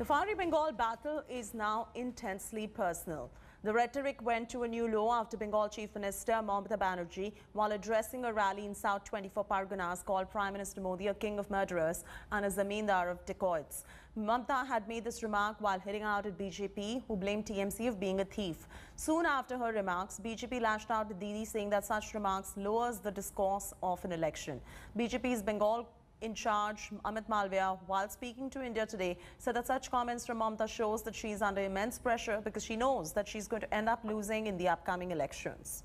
The fiery Bengal battle is now intensely personal. The rhetoric went to a new low after Bengal Chief Minister Mamata Banerjee, while addressing a rally in South 24 Parganas, called Prime Minister Modi a king of murderers and a zamindar of dacoits. Mamata had made this remark while hitting out at BJP, who blamed TMC of being a thief. Soon after her remarks, BJP lashed out at Didi, saying that such remarks lowers the discourse of an election. BJP's Bengal in charge, Amit Malviya, while speaking to India Today, said that such comments from Mamata shows that she is under immense pressure because she knows that she's going to end up losing in the upcoming elections.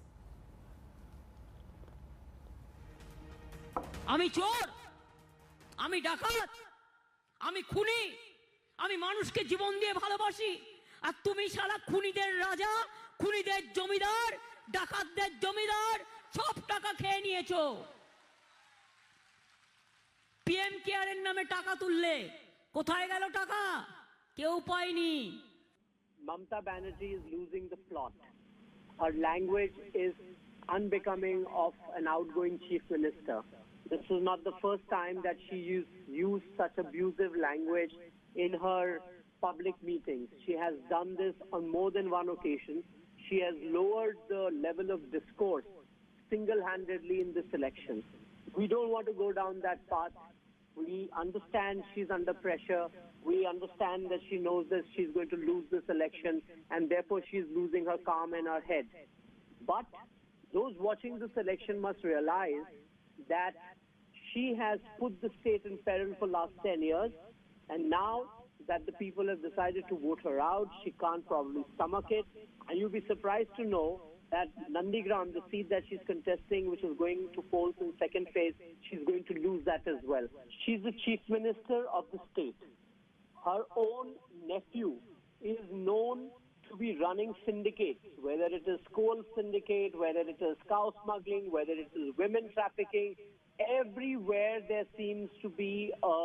Ami chor, ami dakat, ami khuni, ami manushke জীবন দিয়ে ভালোবাসি আর তুমি শালা খুনিদের রাজা, খুনিদের জমিদার, ডাকাতদের জমিদার সব টাকা খেয়ে নিয়েছো। PM কেয়ারের নামে টাকা তুললে কোথায় গেল টাকা? কেউ পায়নি। Mamata Banerjee is losing the plot. Her language is unbecoming of an outgoing chief minister. This is not the first time that she used such abusive language in her public meetings. She has done this on more than one occasion. She has lowered the level of discourse single-handedly in this election. We don't want to go down that path. We understand she's under pressure. We understand that she knows that she's going to lose this election and therefore she's losing her calm and her head. But those watching this election must realize that she has put the state in peril for last 10 years, and now that the people have decided to vote her out, she can't probably stomach it. And you'll be surprised to know that Nandigram, the seat that she's contesting, which is going to polls in second phase, she's going to lose that as well. She's the chief minister of the state. Her own nephew is known to be running syndicates, whether it is coal syndicate, whether it is cow smuggling, whether it is women trafficking. Everywhere there seems to be a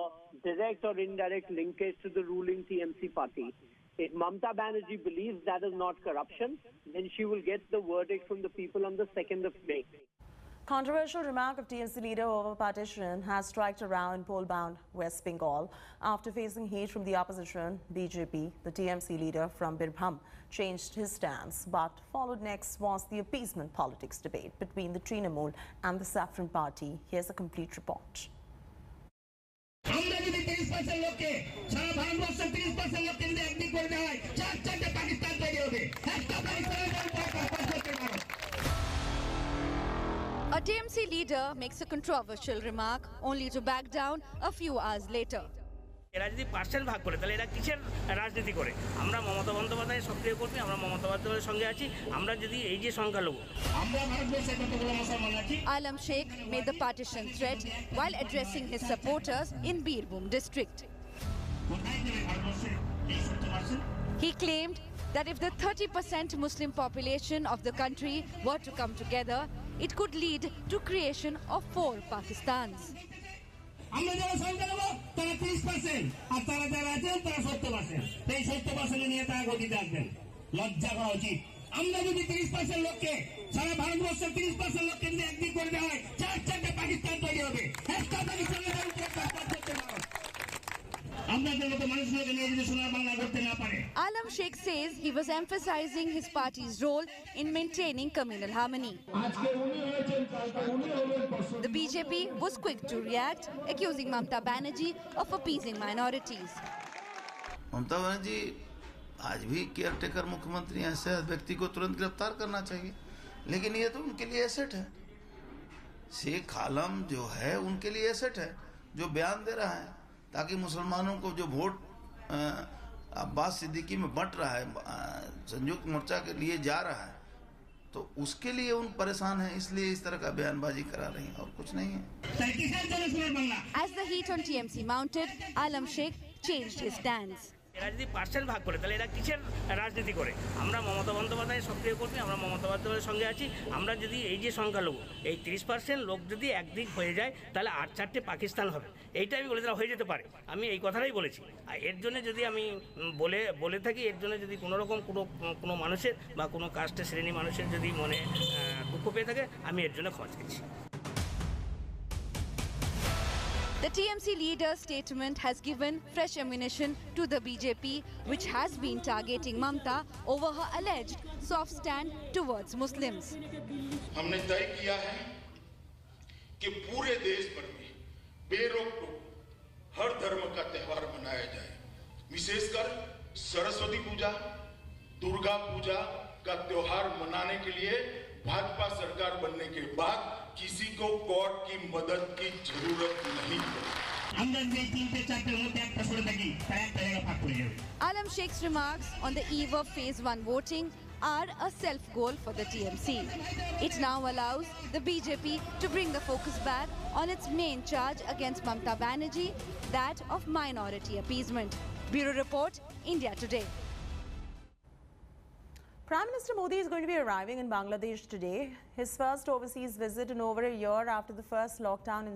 direct or indirect linkage to the ruling TMC party. If Mamata Banerjee believes that is not corruption, then she will get the verdict from the people on the 2nd of May. Controversial remark of TMC leader over partition has struck around poll-bound West Bengal. After facing heat from the opposition, BJP, the TMC leader from Birbhum, changed his stance. But followed next was the appeasement politics debate between the Trinamool and the Saffron party. Here's a complete report. আমরা যদি 30% লোককে সারা ভারতবর্ষের 30% লোককে যদি একদিক করে দেওয়া হয়, চারটে পাকিস্তান তৈরি হবে। একটা পাকিস্তানের A TMC leader makes a controversial remark only to back down a few hours later. এরা যদি পার্সেন্ট ভাগ করে তাহলে এরা কিসের রাজনীতি করে? আমরা মমতা বন্দ্যোপাধ্যায়ের সক্রিয় কর্মী, আমরা মমতা বন্দ্যোপাধ্যায়ের সঙ্গে আছি। আমরা যদি এই যে সংখ্যালঘু, আমরা ভারতবর্ষের কতগুলো মুসলমান আছি। Alam Sheikh made the partition threat while addressing his supporters in Birbhum district. He claimed that if the 30% Muslim population of the country were to come together, it could lead to creation of 4 Pakistans. আমরা যারা সংখ্যা নেব তারা 30% আর তারা যারা আছেন তারা 70%। এই 70% নিয়ে তারা গতিতে আসবেন। লজ্জা করা উচিত। আমরা যদি 30% লোককে সারা ভারতবর্ষের 30% লোককে যদি একদিক করে দেওয়া হয়, চারটে পাকিস্তান তৈরি হবে। একটা পাকিস্তানের উপরে কাজ করতে পারো। আমাদের মতো মানুষগুলোকে নিয়ে যদি সোনার বাংলা করতে না পারে। Alam Sheikh says he was emphasizing his party's role in maintaining communal harmony. The BJP was quick to react, accusing Mamata Banerjee of appeasing minorities. Mamata Banerjee आज भी केयरटेकर मुख्यमंत्री ऐसे व्यक्ति को तुरंत गिरफ्तार करना चाहिए, लेकिन ये तो उनके लिए एसेट है। शेख आलम जो है उनके लिए एसेट है, जो बयान दे रहा है ताकि मुसलमानों को जो वोट अब्बास सिद्दीकी में बंट रहा है, संयुक्त मोर्चा के लिए जा रहा है, तो उसके लिए उन परेशान हैं, इसलिए इस तरह का बयानबाजी करा रही हैं और कुछ नहीं है। As the heat on TMC mounted, Alam Sheikh changed his stance. এরা যদি পার্সেন্ট ভাগ করে তাহলে এরা কিসের রাজনীতি করে? আমরা মমতা বন্দ্যোপাধ্যায়ের সক্রিয় কর্মী, আমরা মমতা বন্দ্যোপাধ্যায়ের সঙ্গে আছি। আমরা যদি এই যে সংখ্যালঘু, এই 30% লোক যদি একদিক হয়ে যায় তাহলে 8-4টে পাকিস্তান হবে। এইটা আমি বলেছিলাম, হয়ে যেতে পারে। আমি এই কথাটাই বলেছি। আর এর জন্য যদি আমি বলে থাকি, এর জন্য যদি কোনোরকম কোনো মানুষের বা কোনো কাস্টের শ্রেণী মানুষের যদি মনে দুঃখ পেয়ে থাকে, আমি এর জন্য ক্ষমা চাইছি। The TMC leader's statement has given fresh ammunition to the BJP, which has been targeting Mamata over her alleged soft stand towards Muslims. हमने तय किया है कि पूरे देश भर में बेरोक-टोक हर धर्म का त्यौहार मनाया जाए, विशेषकर सरस्वती पूजा, दुर्गा पूजा का त्यौहार मनाने के लिए भाजपा सरकार बनने के बाद किसी को कोर्ट की मदद की जरूरत नहीं है। Alam Sheikh's remarks on the eve of phase 1 voting are a self-goal for the TMC. It now allows the BJP to bring the focus back on its main charge against Mamata Banerjee, that of minority appeasement. Bureau Report, India Today. Prime Minister Modi is going to be arriving in Bangladesh today. His first overseas visit in over a year after the first lockdown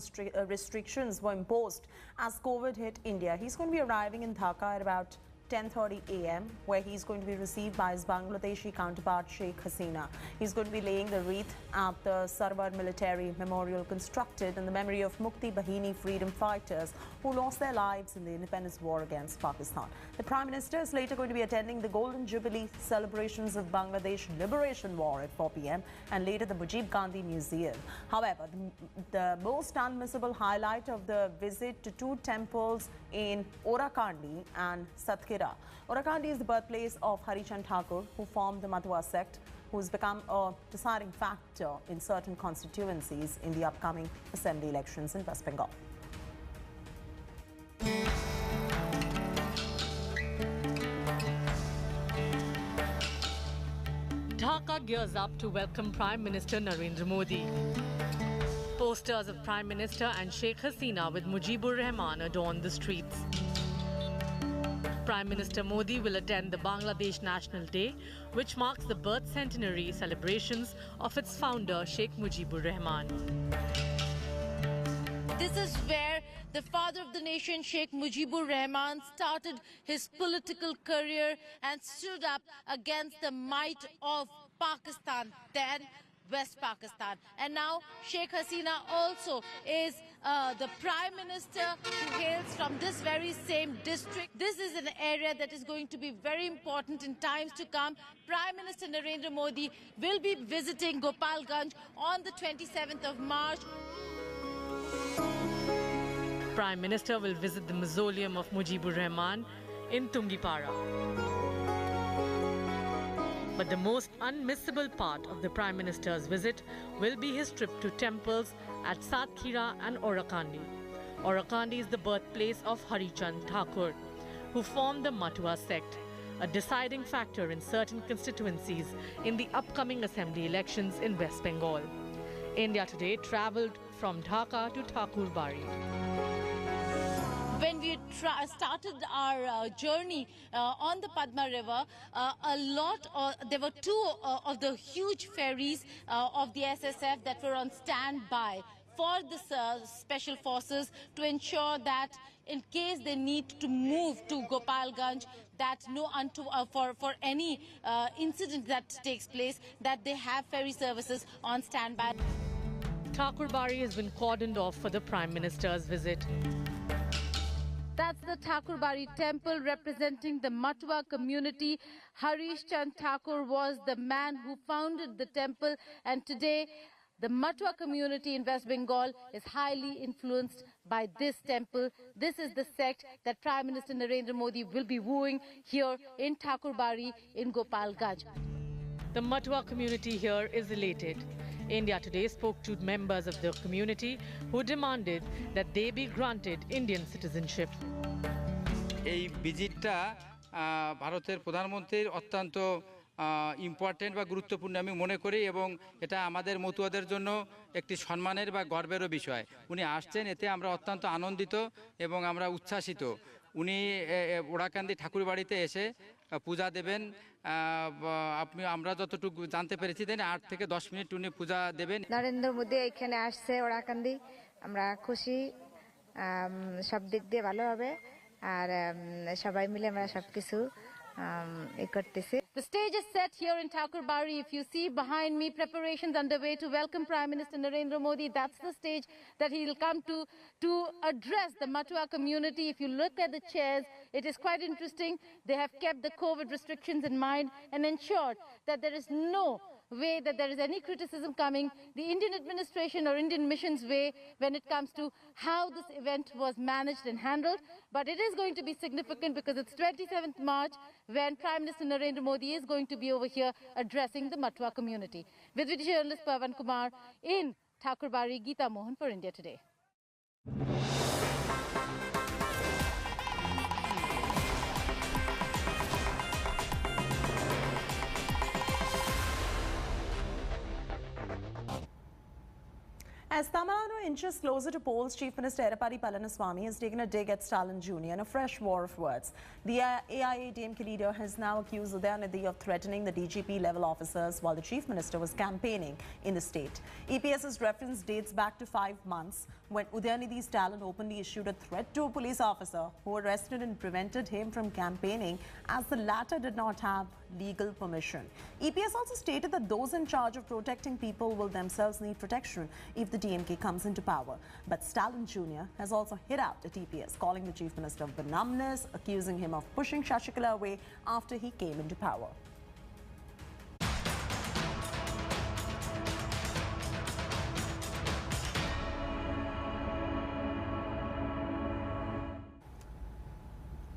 restrictions were imposed as COVID hit India. He's going to be arriving in Dhaka at about 10:30 a.m. where he's going to be received by his Bangladeshi counterpart Sheikh Hasina. He's going to be laying the wreath at the Sarwar Military Memorial constructed in the memory of Mukti Bahini freedom fighters who lost their lives in the independence war against Pakistan. The Prime Minister is later going to be attending the Golden Jubilee celebrations of Bangladesh Liberation War at 4 p.m. and later the Mujib Gandhi Museum. However, the most unmissable highlight of the visit to two temples in Orakandi and Satkira. Orakandi is the birthplace of Harichandra Thakur, who formed the Matua sect, who's become a deciding factor in certain constituencies in the upcoming assembly elections in West Bengal. Dhaka gears up to welcome Prime Minister Narendra Modi. Posters of Prime Minister and Sheikh Hasina with Mujibur Rahman adorn the streets. Prime Minister Modi will attend the Bangladesh National Day, which marks the birth centenary celebrations of its founder Sheikh Mujibur Rahman. This is where the father of the nation, Sheikh Mujibur Rahman, started his political career and stood up against the might of Pakistan, then West Pakistan. And now Sheikh Hasina also is the Prime Minister who hails from this very same district. This is an area that is going to be very important in times to come. Prime Minister Narendra Modi will be visiting Gopalganj on the 27th of March. Prime Minister will visit the mausoleum of Mujibur Rahman in Tungipara. But the most unmissable part of the Prime Minister's visit will be his trip to temples at Satkira and Orakandi. Orakandi is the birthplace of Harichandra Thakur, who formed the Matua sect, a deciding factor in certain constituencies in the upcoming assembly elections in West Bengal. India Today travelled from Dhaka to Thakurbari. When we started our journey on the Padma River, there were two of the huge ferries of the SSF that were on standby for the special forces to ensure that in case they need to move to Gopalganj, that for any incident that takes place, that they have ferry services on standby. Thakurbari has been cordoned off for the Prime Minister's visit. That's the Thakurbari temple representing the Matua community. Harichandra Thakur was the man who founded the temple, and today the Matua community in West Bengal is highly influenced by this temple. This is the sect that Prime Minister Narendra Modi will be wooing here in Thakurbari in Gopalganj. The Matua community here is elated. India Today spoke to members of the community who demanded that they be granted Indian citizenship. এই ভিজিটটা ভারতের প্রধানমন্ত্রীর অত্যন্ত important বা গুরুত্বপূর্ণ আমি মনে করি, এবং এটা আমাদের মতুয়াদের জন্য একটি সম্মানের বা গর্বেরও বিষয়। উনি আসছেন, এতে আমরা অত্যন্ত আনন্দিত এবং আমরা উচ্ছ্বাসিত। উনি ওরাকান্দি ঠাকুরবাড়িতে এসে পূজা দেবেন। আমরা যতটুকু জানতে পেরেছি 8 থেকে 10 মিনিট উনি পূজা দেবেন। নরেন্দ্র মোদি এখানে আসছে ওরাকান্দি, আমরা খুশি, সব দিক দিয়ে ভালো হবে, আর সবাই মিলে আমরা সবকিছু करतेছে। The stage is set here in Thakurbari. If you see behind me, preparations underway to welcome Prime Minister Narendra Modi. That's the stage that he'll come to address the Matua community. If you look at the chairs, it is quite interesting. They have kept the COVID restrictions in mind and ensured that there is no way that there is any criticism coming the Indian administration or Indian mission's way when it comes to how this event was managed and handled. But it is going to be significant because it's 27th March when Prime Minister Narendra Modi is going to be over here addressing the Matua community. With video journalist Pavan Kumar in Thakurbari, Geeta Mohan for India Today. As Tamil Nadu inches closer to polls, Chief Minister Edappadi Palaniswamy has taken a dig at Stalin Jr. in a fresh war of words. The AIADMK leader has now accused Udayanithi of threatening the DGP-level officers while the Chief Minister was campaigning in the state. EPS's reference dates back to 5 months when Udayanithi Stalin openly issued a threat to a police officer who arrested and prevented him from campaigning as the latter did not have legal permission. EPS also stated that those in charge of protecting people will themselves need protection if the DMK comes into power. But Stalin Jr. has also hit out at EPS, calling the Chief Minister of benumbness, accusing him of pushing Shashikala away after he came into power.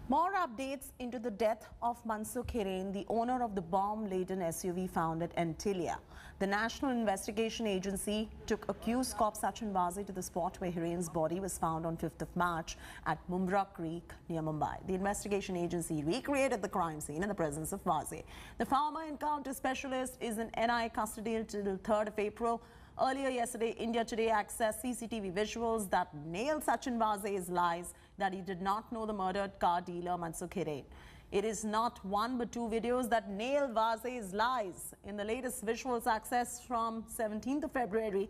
More updates into the death of Mansukh Hiren, the owner of the bomb-laden SUV found at Antilia. The National Investigation Agency took accused cop Sachin Vaze to the spot where Hiren's body was found on 5th of March at Mumra Creek near Mumbai. The investigation agency recreated the crime scene in the presence of Vaze. The former encounter specialist is in NI custody until 3rd of April. Earlier yesterday, India Today accessed CCTV visuals that nailed Sachin Vaze's lies that he did not know the murdered car dealer Mansukh Hiren. It is not one but two videos that nail Vaze's lies. In the latest visuals accessed from 17th of February,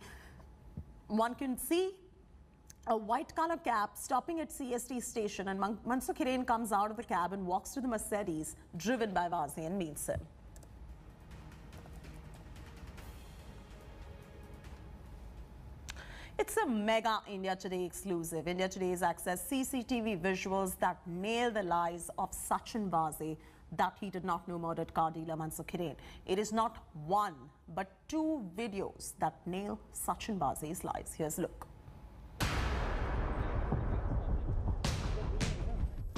one can see a white color cab stopping at CST station, and Mansukh Hiren comes out of the cab and walks to the Mercedes driven by Vaze and meets him. It's a mega India Today exclusive. India Today's accessed CCTV visuals that nail the lies of Sachin Vaze that he did not know murdered car dealer Mansukh Hiren. It is not one but two videos that nail Sachin Vaze's lies. Here's a look.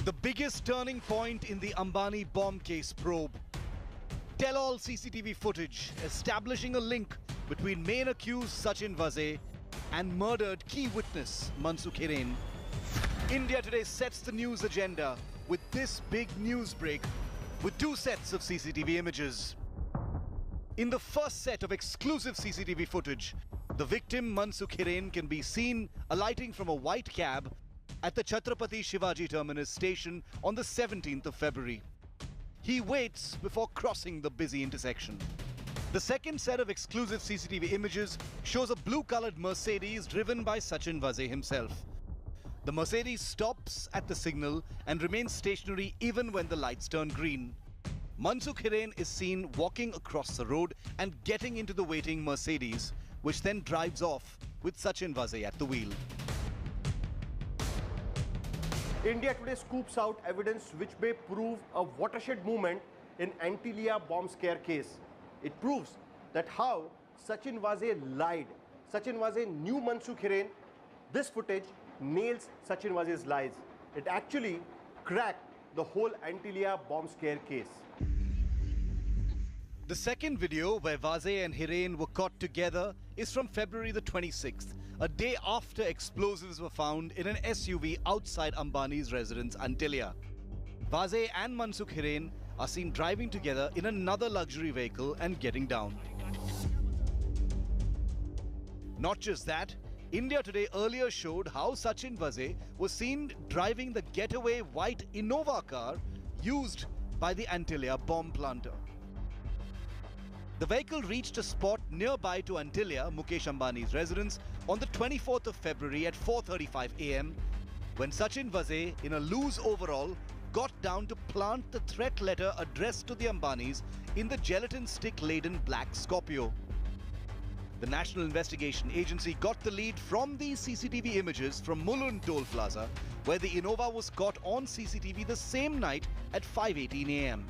The biggest turning point in the Ambani bomb case probe. Tell-all CCTV footage establishing a link between main accused Sachin Vaze and murdered key witness Mansukh Hiren. India Today sets the news agenda with this big news break with two sets of CCTV images. In the first set of exclusive CCTV footage, the victim Mansukh Hiren can be seen alighting from a white cab at the Chhatrapati Shivaji Terminus station on the 17th of February. He waits before crossing the busy intersection. The second set of exclusive CCTV images shows a blue-colored Mercedes driven by Sachin Vaze himself. The Mercedes stops at the signal and remains stationary even when the lights turn green. Mansukh Hiren is seen walking across the road and getting into the waiting Mercedes, which then drives off with Sachin Vaze at the wheel. India Today scoops out evidence which may prove a watershed moment in Antilia bomb scare case. It proves that how Sachin Vaze lied. Sachin Vaze knew Mansukh Hiren. This footage nails Sachin Vaze's lies. It actually cracked the whole Antilia bomb scare case. The second video where Vaze and Hiren were caught together is from February the 26th, a day after explosives were found in an SUV outside Ambani's residence Antilia. Vaze and Mansukh Hiren are seen driving together in another luxury vehicle and getting down. Not just that, India Today earlier showed how Sachin Vaze was seen driving the getaway white Innova car used by the Antilia bomb planter. The vehicle reached a spot nearby to Antilia, Mukesh Ambani's residence, on the 24th of February at 4:35 a.m. when Sachin Vaze, in a loose overall, got down to plant the threat letter addressed to the Ambanis in the gelatin stick-laden black Scorpio. The National Investigation Agency got the lead from these CCTV images from Mulund Toll Plaza, where the Innova was caught on CCTV the same night at 5:18 a.m.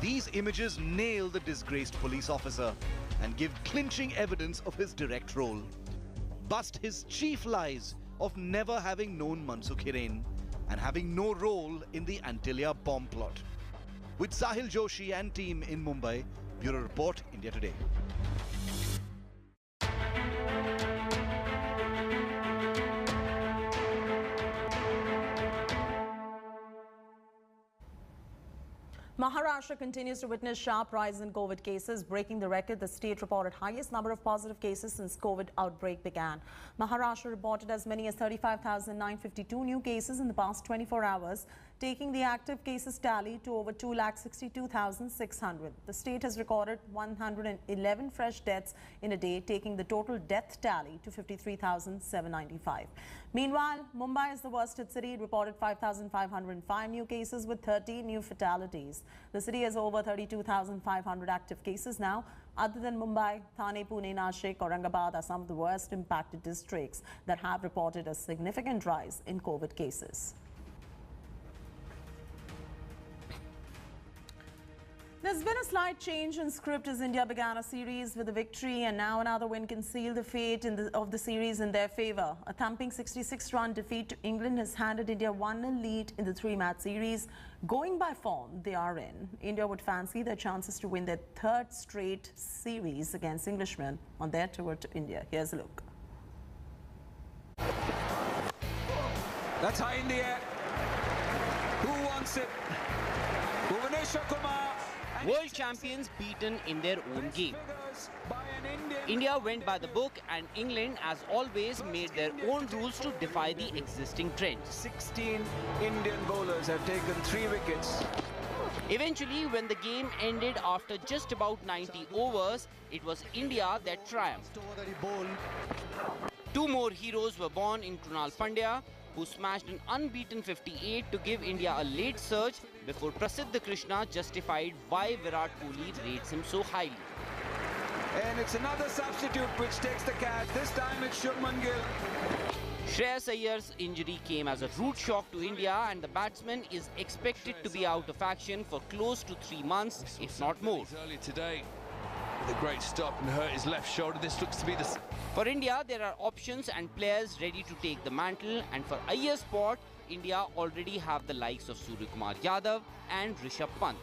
These images nail the disgraced police officer and give clinching evidence of his direct role. Bust his chief lies of never having known Mansukh Hiren and having no role in the Antilia bomb plot. With Sahil Joshi and team in Mumbai, Bureau Report, India Today. Maharashtra continues to witness sharp rise in COVID cases, breaking the record. The state reported highest number of positive cases since COVID outbreak began. Maharashtra reported as many as 35,952 new cases in the past 24 hours, taking the active cases tally to over 2,62,600. The state has recorded 111 fresh deaths in a day, taking the total death tally to 53,795. Meanwhile, Mumbai is the worst hit city. It reported 5,505 new cases with 30 new fatalities. The city has over 32,500 active cases now. Other than Mumbai, Thane, Pune, Nashik, Aurangabad are some of the worst impacted districts that have reported a significant rise in COVID cases. There's been a slight change in script as India began a series with a victory, and now another win can seal the fate of the series in their favour. A thumping 66-run defeat to England has handed India 1-0 lead in the three-match series. Going by form they are in, India would fancy their chances to win their third straight series against Englishmen on their tour to India. Here's a look. That's high in the air. Who wants it? Bhuvaneshwar Kumar. World champions beaten in their own game. India went by the book, and England, as always, made their own rules to defy the existing trends. 16 Indian bowlers have taken 3 wickets. Eventually, when the game ended after just about 90 overs, it was India that triumphed. 2 more heroes were born in Krunal Pandya, who smashed an unbeaten 58 to give India a late surge before Prasiddh Krishna justified why Virat Kohli rates him so highly. And it's another substitute which takes the catch. This time it's Shubman Gill. Shreyas Iyengar's injury came as a rude shock to India, and the batsman is expected to be out of action for close to 3 months, if not more. Early today, with a great stop and hurt his left shoulder. This looks to be the... For India, there are options and players ready to take the mantle, and for Iyer's spot, India already have the likes of Suryakumar Yadav and Rishabh Pant.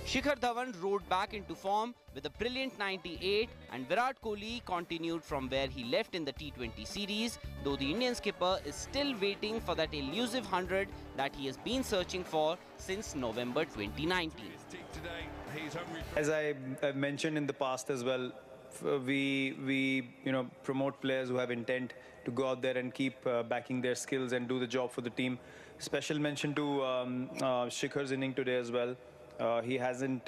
Shikhar Dhawan rode back into form with a brilliant 98, and Virat Kohli continued from where he left in the T20 series, though the Indian skipper is still waiting for that elusive 100 that he has been searching for since November 2019. As I've mentioned in the past as well, we promote players who have intent to go out there and keep backing their skills and do the job for the team. Special mention to Shikhar's inning today as well. He hasn't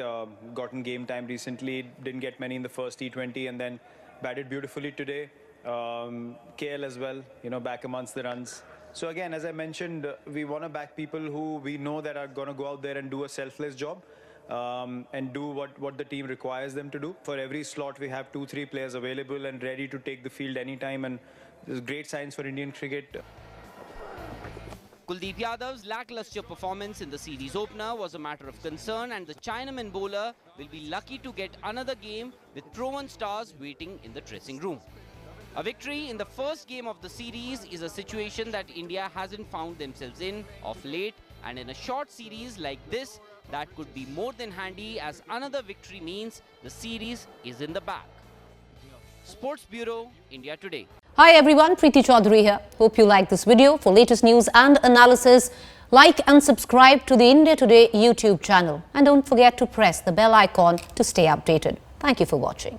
gotten game time recently, didn't get many in the first T20, and then batted beautifully today. KL as well, back amongst the runs. So again, as I mentioned, we want to back people who we know that are going to go out there and do a selfless job. And do what the team requires them to do. For every slot, we have 2-3 players available and ready to take the field anytime, and there's great signs for Indian cricket. Kuldeep Yadav's lackluster performance in the series opener was a matter of concern, and the Chinaman bowler will be lucky to get another game with proven stars waiting in the dressing room. A victory in the first game of the series is a situation that India hasn't found themselves in of late, and in a short series like this, that could be more than handy, as another victory means the series is in the bag. Sports Bureau, India Today. Hi everyone, Preeti Chaudhary here. Hope you like this video. For latest news and analysis, like and subscribe to the India Today YouTube channel. And don't forget to press the bell icon to stay updated. Thank you for watching.